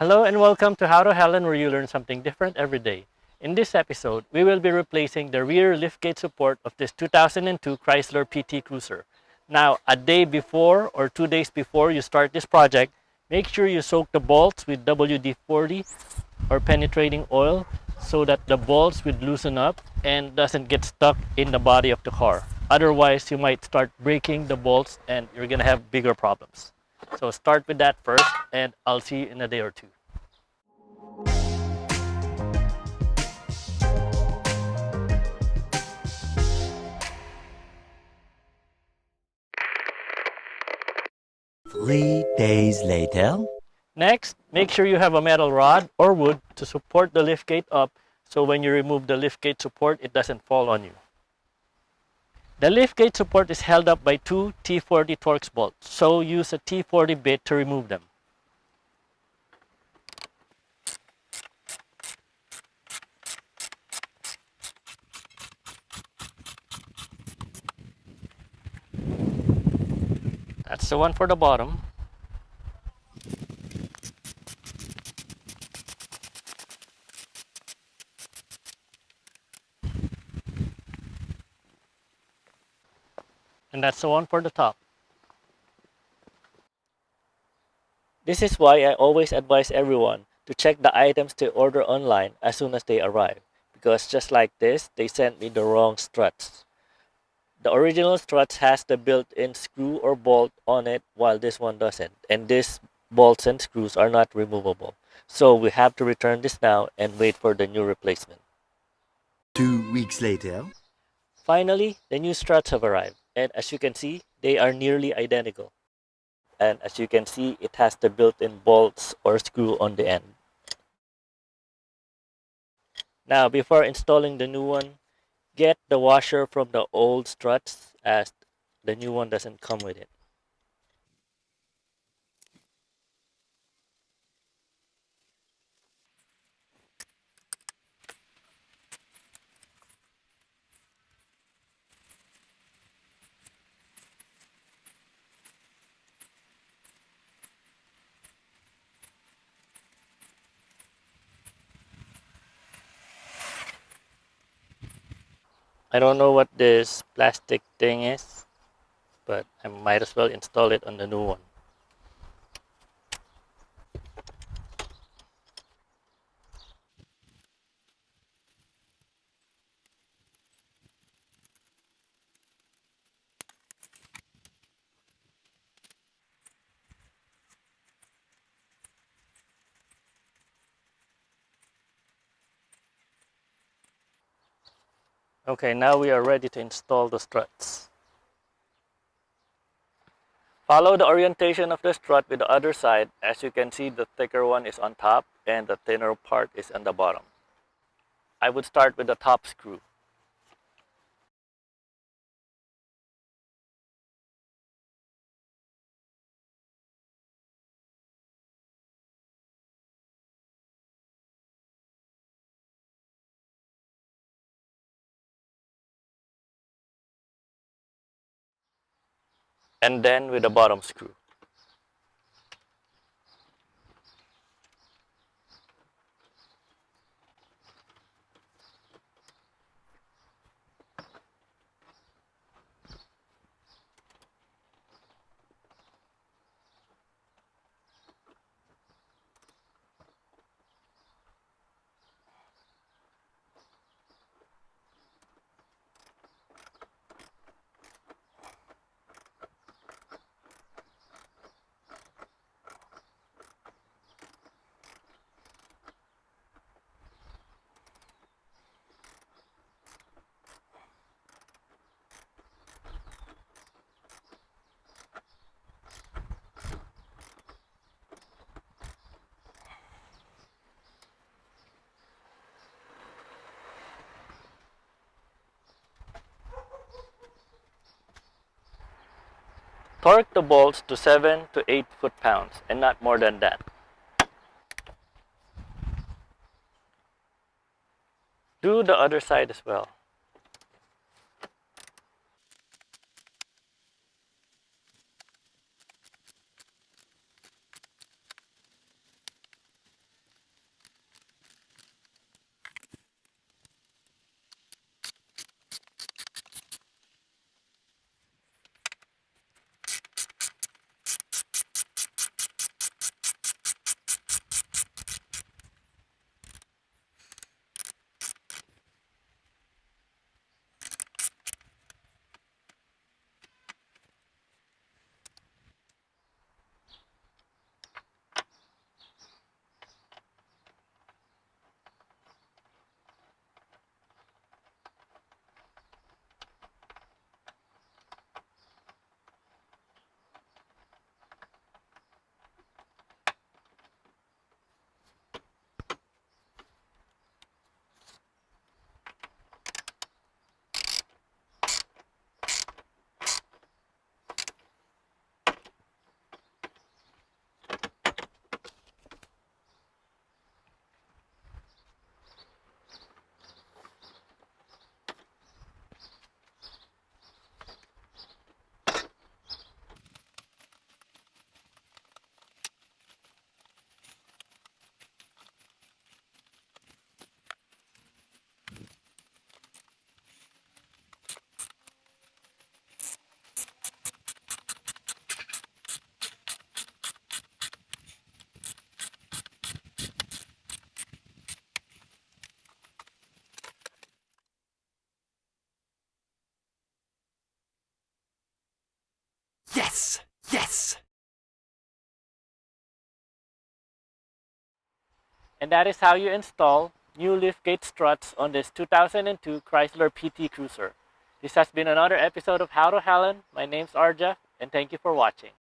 Hello and welcome to How to Helen, where you learn something different every day. In this episode, we will be replacing the rear liftgate support of this 2002 Chrysler PT Cruiser. Now, a day before or 2 days before you start this project, make sure you soak the bolts with WD-40 or penetrating oil so that the bolts would loosen up and doesn't get stuck in the body of the car. Otherwise, you might start breaking the bolts and you're gonna have bigger problems. So start with that first, and I'll see you in a day or two. Three days later. Next, make sure you have a metal rod or wood to support the liftgate up so when you remove the liftgate support, it doesn't fall on you. The liftgate support is held up by two T40 Torx bolts, so use a T40 bit to remove them. That's the one for the bottom. And that's the one for the top. This is why I always advise everyone to check the items they order online as soon as they arrive, because just like this, they sent me the wrong struts. The original struts has the built-in screw or bolt on it, while this one doesn't, and these bolts and screws are not removable. So we have to return this now and wait for the new replacement. 2 weeks later. Finally, the new struts have arrived, and as you can see, they are nearly identical. And as you can see, it has the built-in bolts or screw on the end. Now, before installing the new one, get the washer from the old struts, as the new one doesn't come with it. I don't know what this plastic thing is, but I might as well install it on the new one. Okay, now we are ready to install the struts. Follow the orientation of the strut with the other side. As you can see, the thicker one is on top and the thinner part is on the bottom. I would start with the top screw. And then with the bottom screw. Torque the bolts to 7 to 8 foot-pounds and not more than that. Do the other side as well. And that is how you install new liftgate struts on this 2002 Chrysler PT Cruiser. This has been another episode of How to Helen. My name's Arja, and thank you for watching.